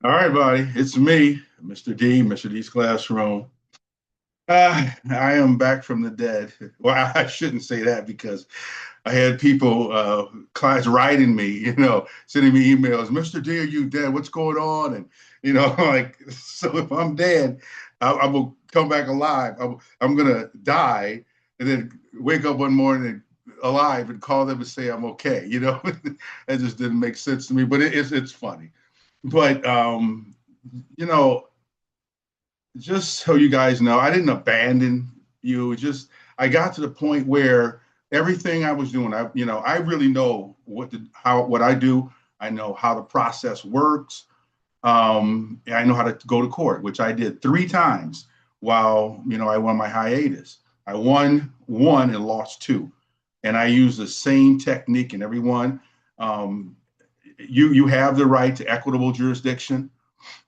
All right, buddy. It's me, Mr. D, Mr. D's classroom. I am back from the dead. Well, I shouldn't say that because I had people, clients writing me, sending me emails. Mr. D, are you dead? What's going on? And like, so if I'm dead, I will come back alive. I'm gonna die and then wake up one morning alive and call them and say I'm okay. That just didn't make sense to me, but it's funny. But you know, just so you guys know, I didn't abandon you. Just I got to the point where everything I was doing, I really know what I do. I know how the process works. I know how to go to court, which I did three times while I won my hiatus. I won one and lost two, and I used the same technique in every one. Um, you have the right to equitable jurisdiction.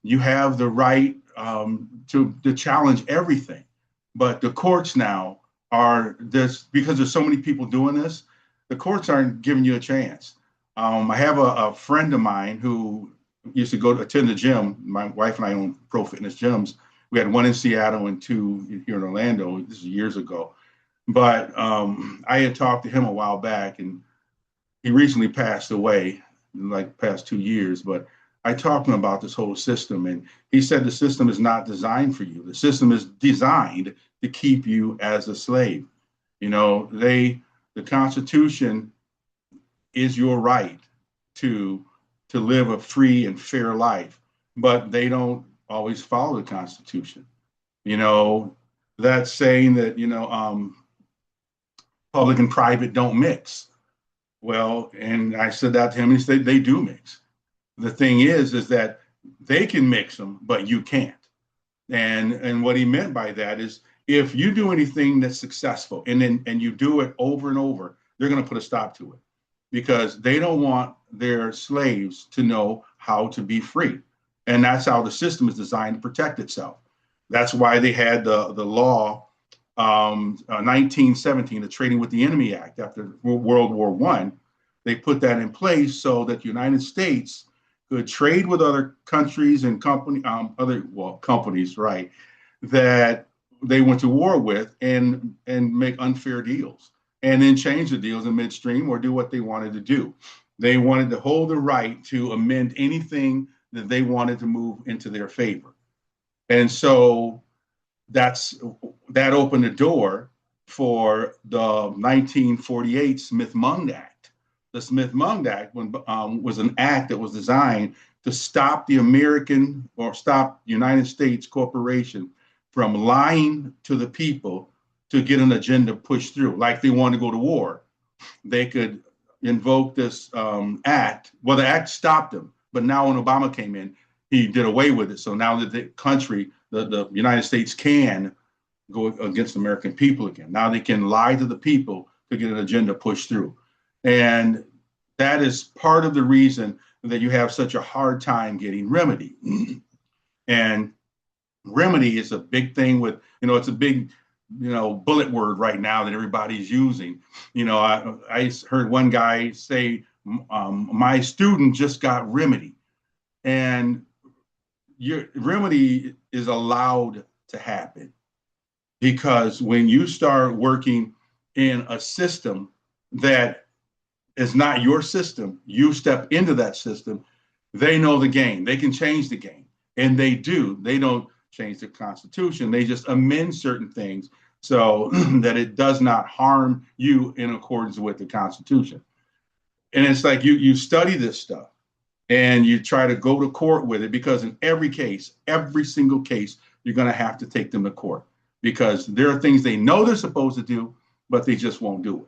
You have the right to challenge everything. But the courts now are this because there's so many people doing this. The courts aren't giving you a chance. I have a friend of mine who used to go to attend the gym. My wife and I own pro fitness gyms. We had one in Seattle and two here in Orlando. This is years ago. But I had talked to him a while back, and he recently passed away, in like the past 2 years. But I talked to him about this whole system, and he said the system is not designed for you. The system is designed to keep you as a slave. The Constitution is your right to to live a free and fair life, but they don't always follow the Constitution. You know, that saying that public and private don't mix. Well, and I said that to him, and he said they do mix. The thing is that they can mix them, but you can't. And what he meant by that is if you do anything that's successful and you do it over and over, they're going to put a stop to it because they don't want their slaves to know how to be free. And that's how the system is designed to protect itself. That's why they had the law 1917, the Trading with the Enemy Act after World War One. They put that in place so that the United States could trade with other countries and companies, right, that they went to war with and make unfair deals and then change the deals in midstream or do what they wanted to do. They wanted to hold the right to amend anything that they wanted to move into their favor. And so that's that opened the door for the 1948 Smith-Mundt Act. The Smith-Mundt Act was an act that was designed to stop the American or stop United States corporation from lying to the people to get an agenda pushed through. Like they want to go to war, they could invoke this act. Well, the act stopped them, but now when Obama came in, he did away with it. So now that the country, the United States can go against the American people again. Now they can lie to the people to get an agenda pushed through. And that is part of the reason that you have such a hard time getting remedy. And remedy is a big thing it's a big, bullet word right now that everybody's using. I heard one guy say, my student just got remedy. And your remedy is allowed to happen because when you start working in a system that is not your system, you step into that system, they know the game. They can change the game. And they do. They don't change the Constitution. They just amend certain things so that it does not harm you in accordance with the Constitution. And it's like you study this stuff and you try to go to court with it because in every case, every single case, you're going to have to take them to court because there are things they know they're supposed to do, but they just won't do it.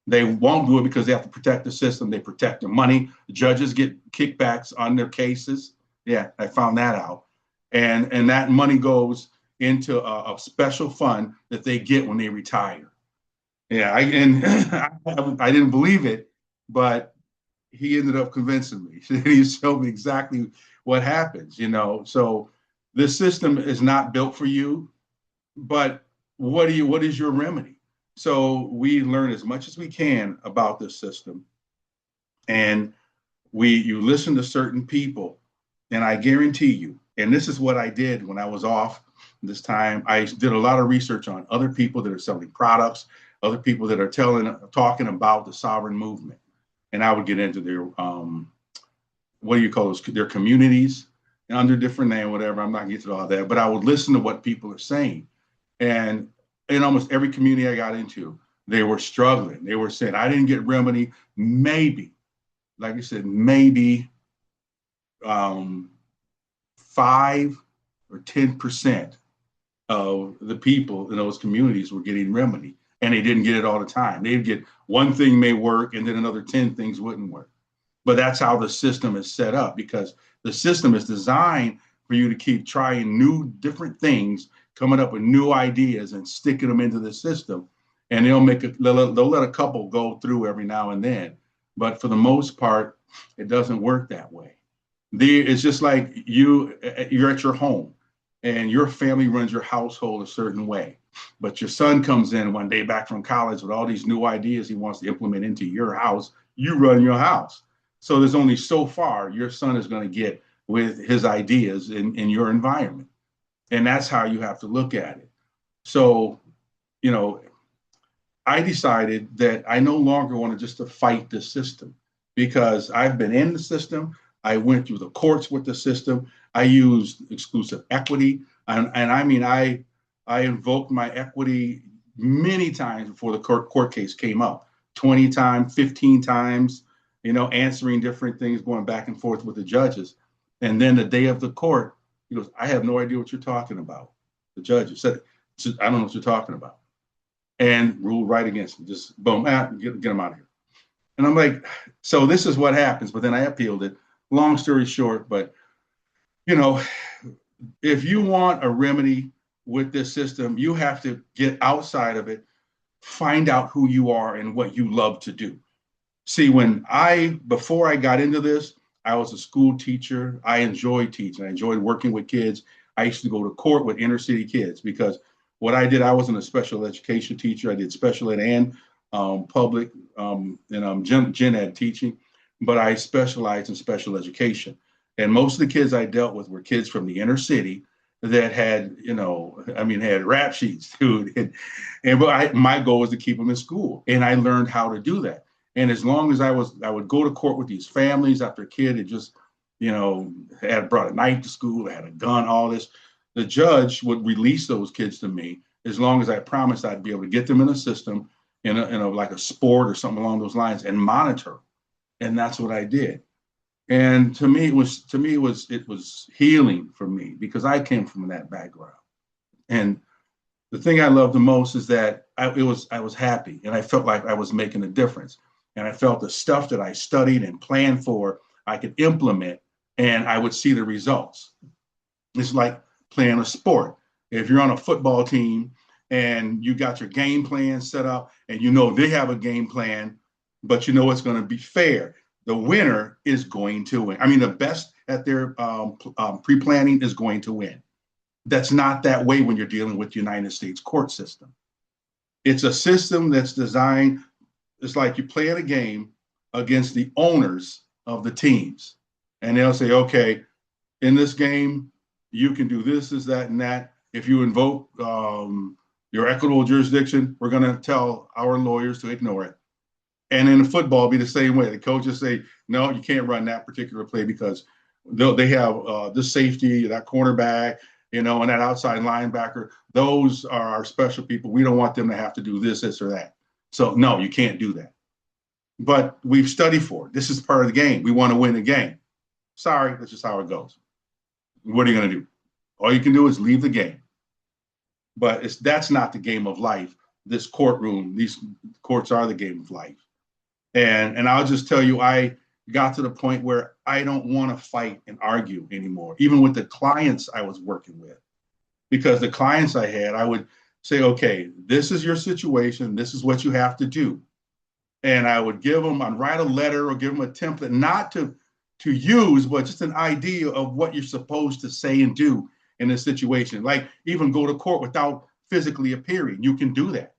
They won't do it because they have to protect the system. They protect their money. Judges get kickbacks on their cases. Yeah, I found that out. And that money goes into a special fund that they get when they retire. Yeah, I didn't believe it, but he ended up convincing me. He showed me exactly what happens. So this system is not built for you, but what is your remedy? So we learn as much as we can about this system, and you listen to certain people And I guarantee you, and this is what I did when I was off this time, I did a lot of research on other people that are selling products, other people that are talking about the sovereign movement. And I would get into their, what do you call those, their communities under different name, whatever. I'm not getting to all that, but I would listen to what people are saying. And in almost every community I got into, they were struggling. They were saying, I didn't get remedy. Maybe, like I said, maybe 5 or 10% of the people in those communities were getting remedy, and they didn't get it all the time. They'd get one thing may work, and then another 10 things wouldn't work. But that's how the system is set up, because the system is designed for you to keep trying new, different things, coming up with new ideas and sticking them into the system. And they'll let a couple go through every now and then. But for the most part, it doesn't work that way. It's just like you're at your home and your family runs your household a certain way. But your son comes in one day back from college with all these new ideas he wants to implement into your house. You run your house. So there's only so far your son is going to get with his ideas in your environment. And that's how you have to look at it. So, you know, I decided that I no longer wanted just to fight the system, because I've been in the system. I went through the courts with the system. I used exclusive equity. And I mean, I invoked my equity many times before the court case came up, 20 times, 15 times, answering different things, going back and forth with the judges. And then the day of the court, he goes, I have no idea what you're talking about. The judge said, I don't know what you're talking about. And ruled right against me. Just boom, get him out of here. And I'm like, so this is what happens. But then I appealed it. Long story short, but if you want a remedy with this system, you have to get outside of it, find out who you are and what you love to do. See, before I got into this, I was a school teacher. I enjoyed teaching. I enjoyed working with kids. I used to go to court with inner city kids, because what I did, I wasn't a special education teacher. I did special ed and public and gen ed teaching, but I specialized in special education. And most of the kids I dealt with were kids from the inner city that had, had rap sheets, dude. But my goal was to keep them in school, and I learned how to do that. And as long as I would go to court with these families after a kid had just, had brought a knife to school, had a gun, all this, the judge would release those kids to me as long as I promised I'd be able to get them in a system, in a like a sport or something along those lines, and monitor. And that's what I did. And to me, it was healing for me, because I came from that background. And the thing I loved the most is that I was happy, and I felt like I was making a difference. And I felt the stuff that I studied and planned for, I could implement, and I would see the results. It's like playing a sport. If you're on a football team and you got your game plan set up, and they have a game plan, but it's going to be fair. The winner is going to win. I mean, the best at their pre-planning is going to win. That's not that way when you're dealing with the United States court system. It's a system that's designed, it's like you play at a game against the owners of the teams. And they'll say, okay, in this game, you can do this, that, and that. If you invoke your equitable jurisdiction, we're going to tell our lawyers to ignore it. And in football, be the same way. The coaches say, no, you can't run that particular play because they have this safety, that cornerback, and that outside linebacker. Those are our special people. We don't want them to have to do this, or that. So, no, you can't do that. But we've studied for it. This is part of the game. We want to win the game. Sorry, that's just how it goes. What are you going to do? All you can do is leave the game. But that's not the game of life. This courtroom, these courts are the game of life. And I'll just tell you, I got to the point where I don't want to fight and argue anymore, even with the clients I was working with. Because the clients I had, I would say, okay, this is your situation. This is what you have to do. And I would I'd write a letter or give them a template, not to use, but just an idea of what you're supposed to say and do in this situation. Like even go to court without physically appearing. You can do that.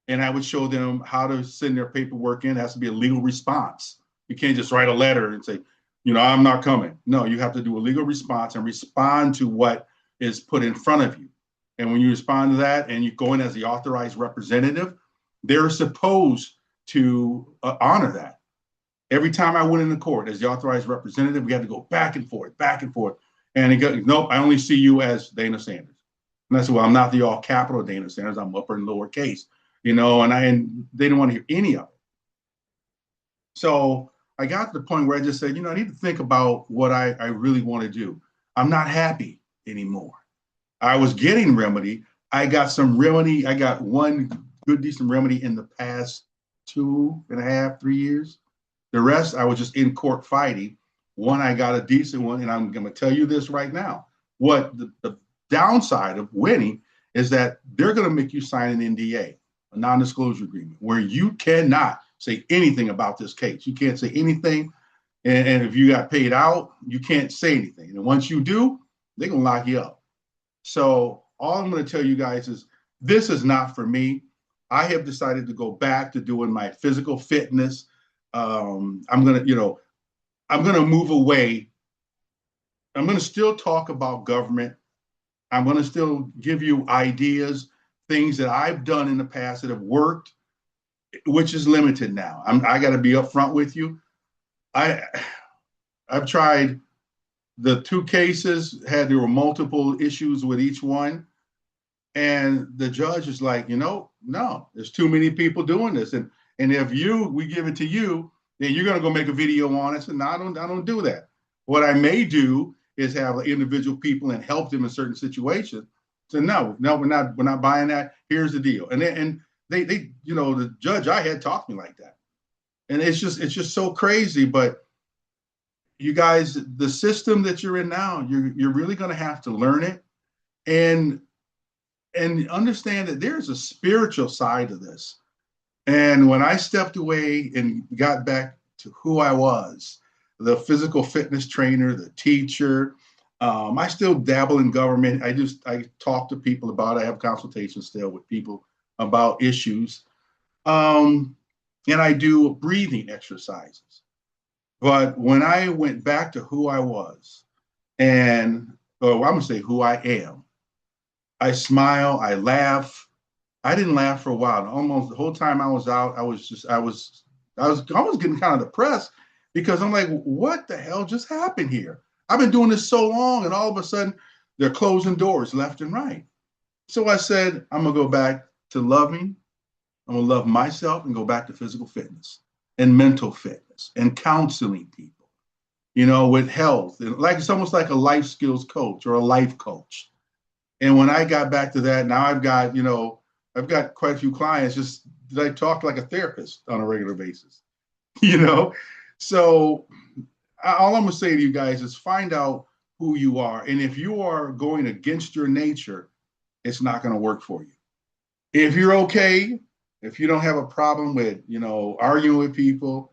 And I would show them how to send their paperwork in. It has to be a legal response. You can't just write a letter and say, I'm not coming. No, you have to do a legal response and respond to what is put in front of you. And when you respond to that and you go in as the authorized representative, they're supposed to honor that. Every time I went into court as the authorized representative, we had to go back and forth, back and forth. And it goes, nope, I only see you as Dana Sanders. And I said, well, I'm not the all capital Dana Sanders. I'm upper and lower case, and they didn't want to hear any of it. So I got to the point where I just said, I need to think about what I really want to do. I'm not happy anymore. I was getting remedy. I got some remedy. I got one good, decent remedy in the past 2.5, 3 years. The rest, I was just in court fighting. One, I got a decent one, and I'm going to tell you this right now. What the downside of winning is that they're going to make you sign an NDA, a non-disclosure agreement, where you cannot say anything about this case. You can't say anything. And if you got paid out, you can't say anything. And once you do, they're going to lock you up. So all I'm going to tell you guys is this is not for me. I have decided to go back to doing my physical fitness. I'm going to move away. I'm going to still talk about government. I'm going to still give you ideas, things that I've done in the past that have worked, which is limited now. I got to be upfront with you. I've tried the 2 cases, there were multiple issues with each one. And the judge is like, no, there's too many people doing this. And if we give it to you, then you're going to go make a video on it. So no, I don't do that. What I may do is have individual people and help them in certain situations. So no, we're not buying that. Here's the deal. And they the judge I had talked to me like that. And it's just so crazy. But you guys, the system that you're in now, you're really going to have to learn it and understand that there's a spiritual side to this. And when I stepped away and got back to who I was, the physical fitness trainer, the teacher, I still dabble in government. I talk to people about it. I have consultations still with people about issues. And I do breathing exercises. But when I went back to who I was, I'm going to say who I am, I smile, I laugh. I didn't laugh for a while. Almost the whole time I was out, I was almost getting kind of depressed because I'm like, what the hell just happened here? I've been doing this so long, and all of a sudden they're closing doors left and right. So I said, I'm going to go back to loving. I'm going to love myself and go back to physical fitness and mental fitness and counseling people, with health. And it's almost like a life skills coach or a life coach. And when I got back to that, now I've got quite a few clients just that I talk like a therapist on a regular basis, So all I'm going to say to you guys is find out who you are. And if you are going against your nature, it's not going to work for you. If you're okay, if you don't have a problem with, arguing with people,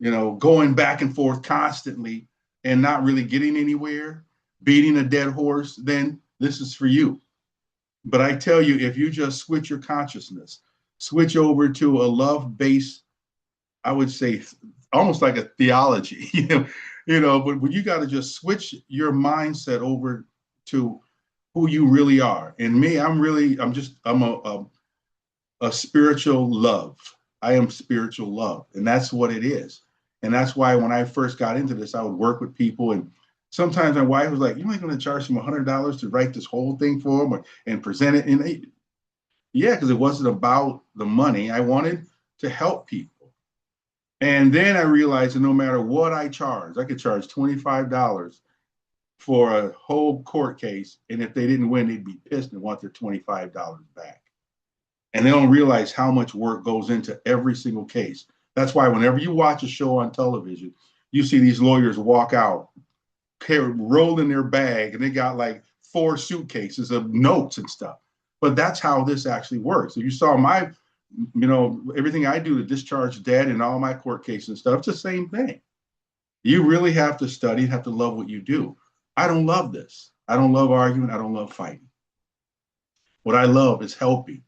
going back and forth constantly and not really getting anywhere, beating a dead horse, then this is for you. But I tell you, if you just switch your consciousness, switch over to a love-based, I would say almost like a theology, but you got to just switch your mindset over to who you really are. And me, I'm a spiritual love. I am spiritual love. And that's what it is. And that's why when I first got into this, I would work with people, and sometimes my wife was like, "You ain't going to charge them $100 to write this whole thing for them and present it." And yeah, because it wasn't about the money. I wanted to help people. And then I realized that no matter what I charge, I could charge $25 for a whole court case. And if they didn't win, they'd be pissed and want their $25 back. And they don't realize how much work goes into every single case. That's why whenever you watch a show on television, you see these lawyers walk out, rolled in their bag, and they got like 4 suitcases of notes and stuff. But that's how this actually works. So you saw everything I do to discharge debt and all my court cases and stuff, it's the same thing. You really have to study, have to love what you do. I don't love this. I don't love arguing. I don't love fighting. What I love is helping.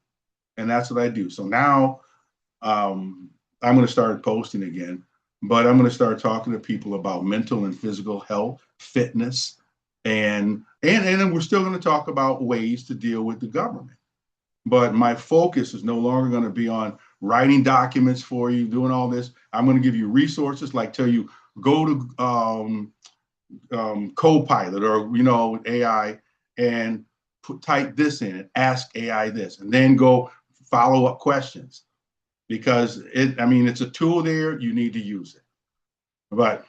And that's what I do. So now I'm going to start posting again. but I'm going to start talking to people about mental and physical health, fitness, and then we're still going to talk about ways to deal with the government. But my focus is no longer going to be on writing documents for you, doing all this. I'm going to give you resources, like tell you go to Copilot or AI and type this in and ask AI this, and then go follow up questions because it's a tool there. You need to use it. But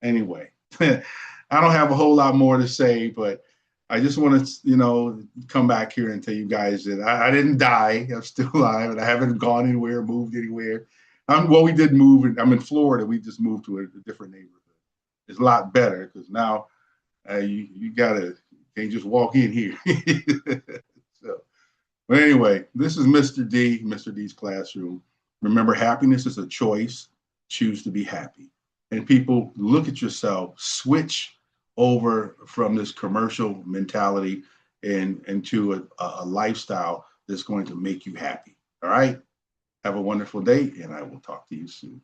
anyway, I don't have a whole lot more to say, but I just want to, come back here and tell you guys that I didn't die. I'm still alive, and I haven't gone anywhere, moved anywhere. Well, we did move. I'm in Florida. We just moved to a different neighborhood. It's a lot better because now you can't just walk in here. So, but anyway, this is Mr. D, Mr. D's Classroom. Remember, happiness is a choice. Choose to be happy. And people, look at yourself, switch over from this commercial mentality and into a lifestyle that's going to make you happy. All right. Have a wonderful day, and I will talk to you soon.